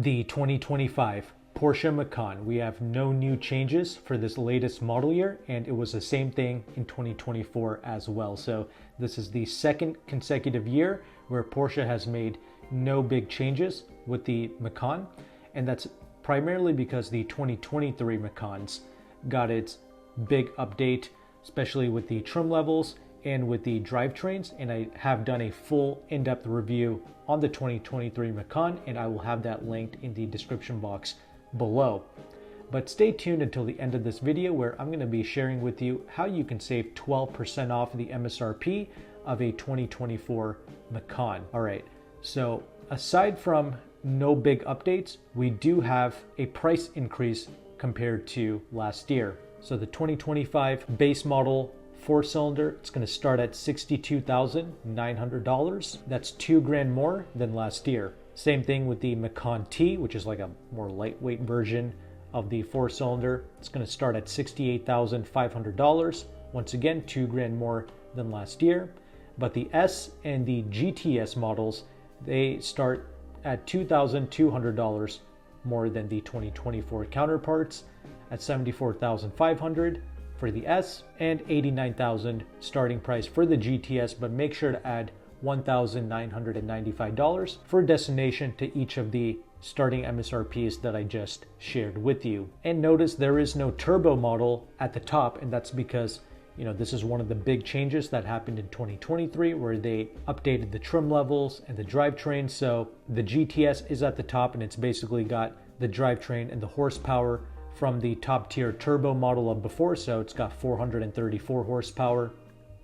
the 2025 Porsche Macan. We have no new changes for this latest model year, and it was the same thing in 2024 as well. So this is the second consecutive year where Porsche has made no big changes with the Macan, and that's primarily because the 2023 Macans got its big update, especially with the trim levels and with the drivetrains. And I have done a full in-depth review on the 2023 Macan, and I will have that linked in the description box below. But stay tuned until the end of this video, where I'm going to be sharing with you how you can save 12% off the MSRP of a 2024 Macan. All right, so aside from no big updates, we do have a price increase compared to last year. So the 2025 base model 4-cylinder, it's going to start at $62,900. That's $2,000 more than last year. Same thing with the Macan T, which is like a more lightweight version of the 4-cylinder. It's going to start at $68,500. Once again, $2,000 more than last year. But the S and the GTS models, they start at $2,200 more than the 2024 counterparts, at $74,500 for the S and $89,000 starting price for the GTS, but make sure to add $1,995 for destination to each of the starting MSRPs that I just shared with you. And notice there is no turbo model at the top, and that's because this is one of the big changes that happened in 2023, where they updated the trim levels and the drivetrain. So the GTS is at the top, and it's basically got the drivetrain and the horsepower from the top tier turbo model of before. So it's got 434 horsepower.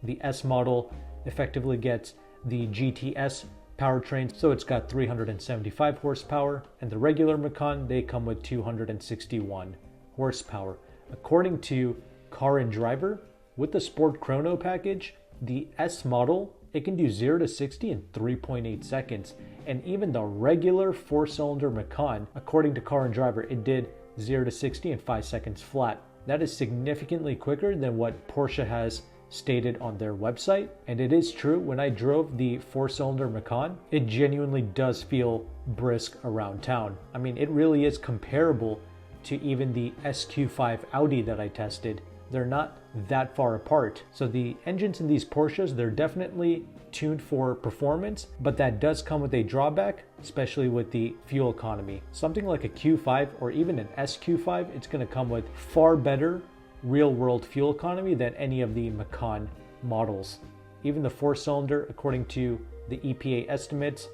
The S model effectively gets the GTS powertrain, so it's got 375 horsepower, and the regular Macan, they come with 261 horsepower. According to Car and Driver, with the Sport Chrono package, the S model, it can do 0 to 60 in 3.8 seconds. And even the regular 4-cylinder Macan, according to Car and Driver, it did 0 to 60 in 5 seconds flat. That is significantly quicker than what Porsche has stated on their website. And it is true, when I drove the 4-cylinder Macan, it genuinely does feel brisk around town. I mean, it really is comparable to even the SQ5 Audi that I tested. They're not that far apart. So the engines in these Porsches, they're definitely tuned for performance, but that does come with a drawback, especially with the fuel economy. Something like a Q5 or even an SQ5, it's going to come with far better real-world fuel economy than any of the Macan models. Even the 4-cylinder, according to the EPA estimates,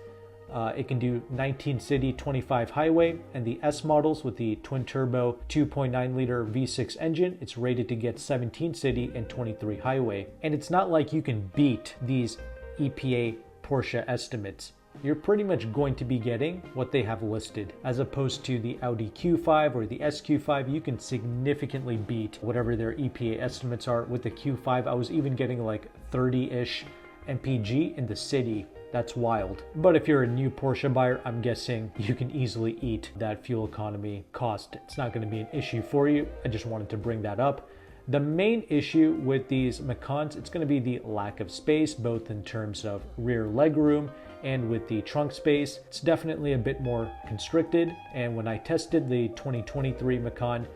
it can do 19 city, 25 highway, and the S models with the twin-turbo 2.9 liter V6 engine, it's rated to get 17 city and 23 highway. And it's not like you can beat these EPA Porsche estimates. You're pretty much going to be getting what they have listed, as opposed to the Audi Q5 or the SQ5. You can significantly beat whatever their EPA estimates are. With the Q5, I was even getting like 30-ish mpg in the city. That's wild. But if you're a new Porsche buyer, I'm guessing you can easily eat that fuel economy cost. It's not going to be an issue for you. I just wanted to bring that up. The main issue with these Macans, it's going to be the lack of space, both in terms of rear legroom and with the trunk space. It's definitely a bit more constricted. And when I tested the 2023 Macan,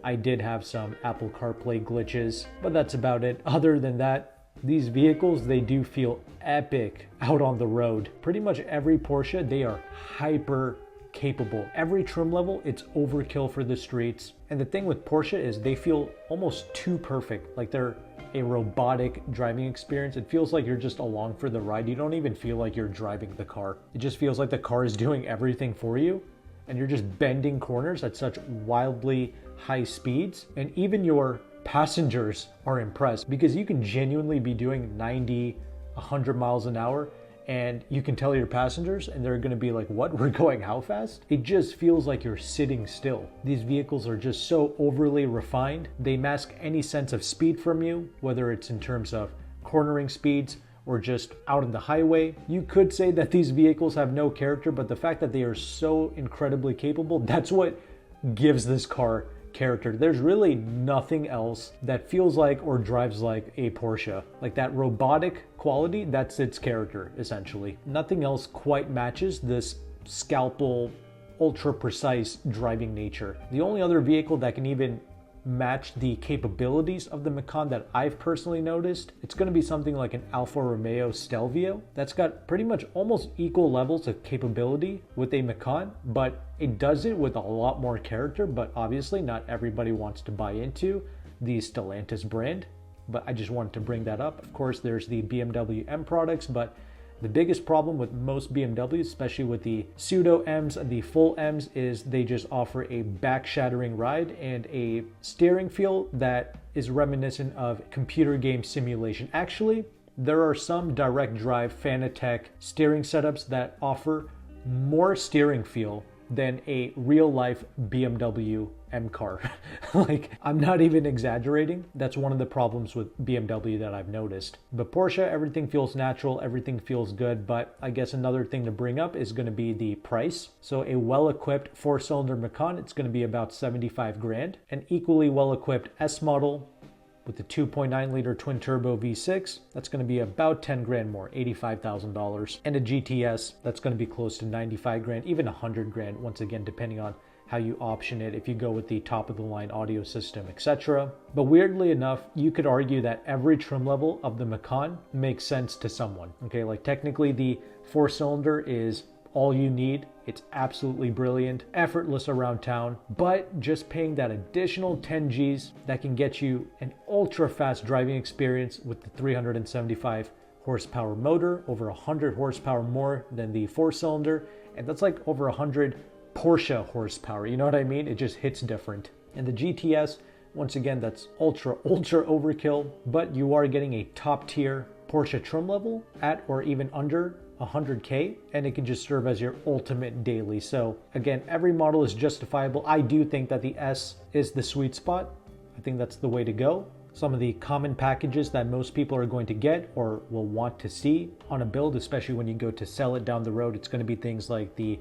I did have some Apple CarPlay glitches, but that's about it. Other than that, these vehicles, they do feel epic out on the road. Pretty much every Porsche, they are hyper capable. Every trim level, it's overkill for the streets. And the thing with Porsche is they feel almost too perfect. Like they're a robotic driving experience. It feels like you're just along for the ride. You don't even feel like you're driving the car. It just feels like the car is doing everything for you, and you're just bending corners at such wildly high speeds. And even your passengers are impressed, because you can genuinely be doing 90, 100 miles an hour, and you can tell your passengers and they're going to be like, what, we're going how fast? It just feels like you're sitting still. These vehicles are just so overly refined. They mask any sense of speed from you, whether it's in terms of cornering speeds or just out on the highway. You could say that these vehicles have no character, but the fact that they are so incredibly capable, that's what gives this car character. There's really nothing else that feels like or drives like a Porsche. Like that robotic quality, that's its character, essentially. Nothing else quite matches this scalpel ultra precise driving nature. The only other vehicle that can even match the capabilities of the Macan that I've personally noticed, it's going to be something like an Alfa Romeo Stelvio that's got pretty much almost equal levels of capability with a Macan, but it does it with a lot more character. But obviously not everybody wants to buy into the Stellantis brand, but I just wanted to bring that up. Of course, there's the BMW M products, but the biggest problem with most BMWs, especially with the pseudo M's and the full M's, is they just offer a back-shattering ride and a steering feel that is reminiscent of computer game simulation. Actually, there are some direct drive Fanatec steering setups that offer more steering feel than a real-life BMW M car. Like, I'm not even exaggerating. That's one of the problems with BMW that I've noticed. But Porsche, everything feels natural, everything feels good, but I guess another thing to bring up is going to be the price. So a well-equipped 4-cylinder Macan, it's going to be about 75 grand. An equally well-equipped S model with the 2.9 liter twin turbo V6, that's going to be about 10 grand more, $85,000. And a GTS, that's going to be close to 95 grand, even 100 grand, once again, depending on how you option it, if you go with the top of the line audio system, etc. But weirdly enough, you could argue that every trim level of the Macan makes sense to someone. Okay, like technically the 4-cylinder is all you need. It's absolutely brilliant, effortless around town, but just paying that additional 10 G's that can get you an ultra fast driving experience with the 375 horsepower motor, over 100 horsepower more than the 4-cylinder, and that's like over 100 Porsche horsepower, you know what I mean? It just hits different. And the GTS, once again, that's ultra overkill, but you are getting a top tier Porsche trim level at or even under 100K, and it can just serve as your ultimate daily. So again, every model is justifiable. I do think that the S is the sweet spot. I think that's the way to go. Some of the common packages that most people are going to get or will want to see on a build, especially when you go to sell it down the road, it's going to be things like the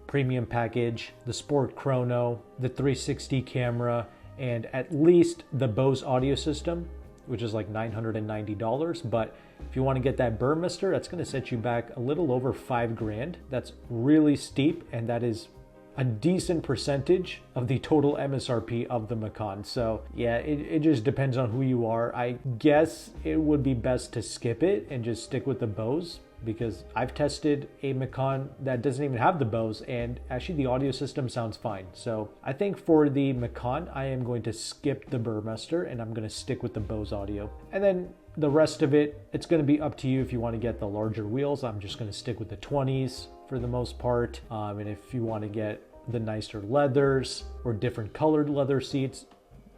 premium package, the sport chrono, the 360 camera, and at least the Bose audio system, which is like $990. But if you want to get that Burmester, that's going to set you back a little over 5 grand. That's really steep, and that is a decent percentage of the total MSRP of the Macan. So yeah, it just depends on who you are. I guess it would be best to skip it and just stick with the Bose, because I've tested a Macan that doesn't even have the Bose, and actually the audio system sounds fine. So I think for the Macan, I am going to skip the Burmester and I'm going to stick with the Bose audio. And then the rest of it, it's going to be up to you if you want to get the larger wheels. I'm just going to stick with the 20s for the most part. And if you want to get the nicer leathers or different colored leather seats,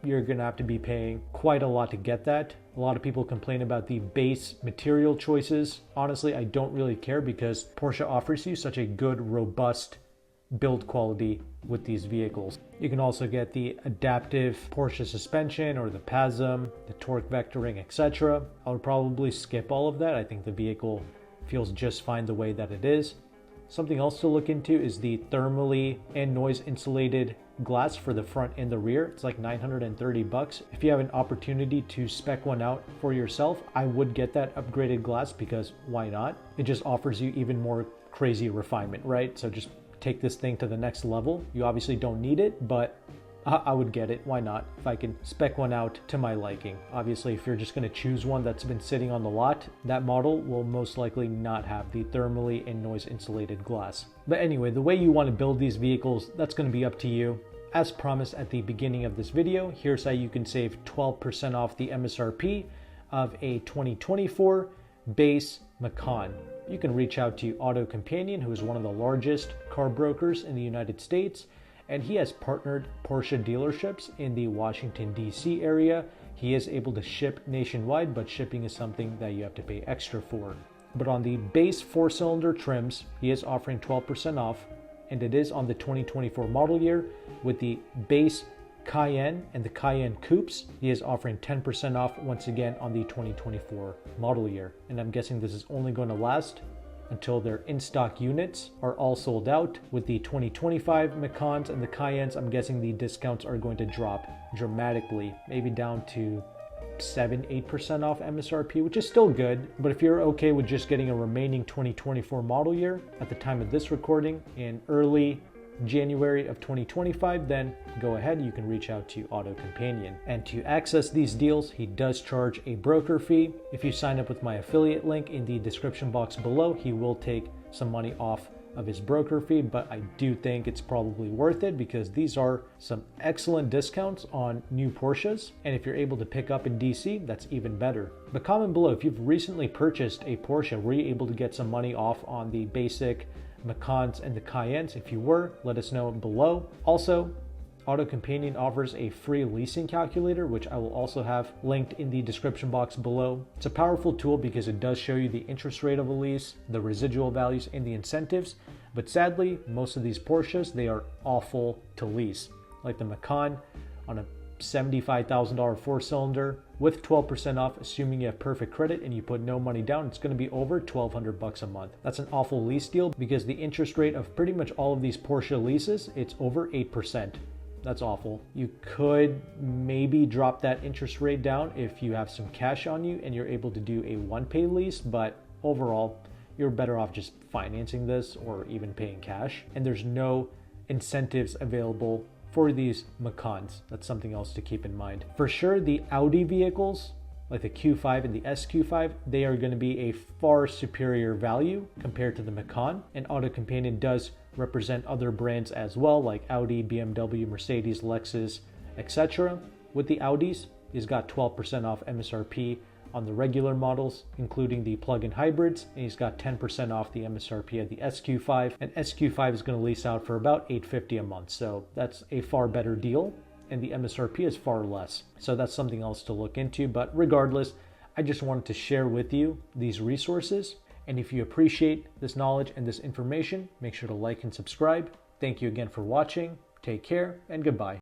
you're going to have to be paying quite a lot to get that. A lot of people complain about the base material choices. Honestly, I don't really care, because Porsche offers you such a good, robust build quality with these vehicles. You can also get the adaptive Porsche suspension or the PASM, the torque vectoring, etc. I would probably skip all of that. I think the vehicle feels just fine the way that it is. Something else to look into is the thermally and noise insulated glass for the front and the rear. It's like $930. If you have an opportunity to spec one out for yourself, I would get that upgraded glass, because why not? It just offers you even more crazy refinement, right? So just take this thing to the next level. You obviously don't need it, but I would get it. Why not? If I can spec one out to my liking. Obviously, if you're just going to choose one that's been sitting on the lot, that model will most likely not have the thermally and noise insulated glass. But anyway, the way you want to build these vehicles, that's going to be up to you. As promised at the beginning of this video, here's how you can save 12% off the MSRP of a 2024 base Macan. You can reach out to AutoCompanion, who is one of the largest car brokers in the United States, and he has partnered Porsche dealerships in the Washington, D.C. area. He is able to ship nationwide, but shipping is something that you have to pay extra for. But on the base 4-cylinder trims, he is offering 12% off, and it is on the 2024 model year. With the base Cayenne and the Cayenne Coupes, he is offering 10% off once again on the 2024 model year. And I'm guessing this is only going to last until their in-stock units are all sold out. With the 2025 Macans and the Cayennes, I'm guessing the discounts are going to drop dramatically, maybe down to 7-8% off MSRP, which is still good. But if you're okay with just getting a remaining 2024 model year at the time of this recording in early January of 2025, then go ahead, you can reach out to AutoCompanion. And to access these deals, he does charge a broker fee. If you sign up with my affiliate link in the description box below, he will take some money off of his broker fee, but I do think it's probably worth it because these are some excellent discounts on new Porsches. And if you're able to pick up in DC, that's even better. But comment below if you've recently purchased a Porsche. Were you able to get some money off on the basic Macans and the Cayennes? If you were, let us know below. Also, AutoCompanion offers a free leasing calculator, which I will also have linked in the description box below. It's a powerful tool because it does show you the interest rate of a lease, the residual values, and the incentives. But sadly, most of these Porsches, they are awful to lease. Like the Macan on a $75,000 four-cylinder with 12% off, assuming you have perfect credit and you put no money down, it's going to be over $1,200 a month. That's an awful lease deal because the interest rate of pretty much all of these Porsche leases, it's over 8%. That's awful. You could maybe drop that interest rate down if you have some cash on you and you're able to do a one-pay lease, but overall, you're better off just financing this or even paying cash. And there's no incentives available for these Macans. That's something else to keep in mind. For sure, the Audi vehicles, like the Q5 and the SQ5, they are going to be a far superior value compared to the Macan. And AutoCompanion does represent other brands as well, like Audi, BMW, Mercedes, Lexus, etc. With the Audis, he's got 12% off MSRP on the regular models, including the plug-in hybrids, and he's got 10% off the MSRP of the SQ5. And SQ5 is going to lease out for about $850 a month, so that's a far better deal, and the MSRP is far less. So that's something else to look into. But regardless, I just wanted to share with you these resources. And if you appreciate this knowledge and this information, make sure to like and subscribe. Thank you again for watching. Take care and goodbye.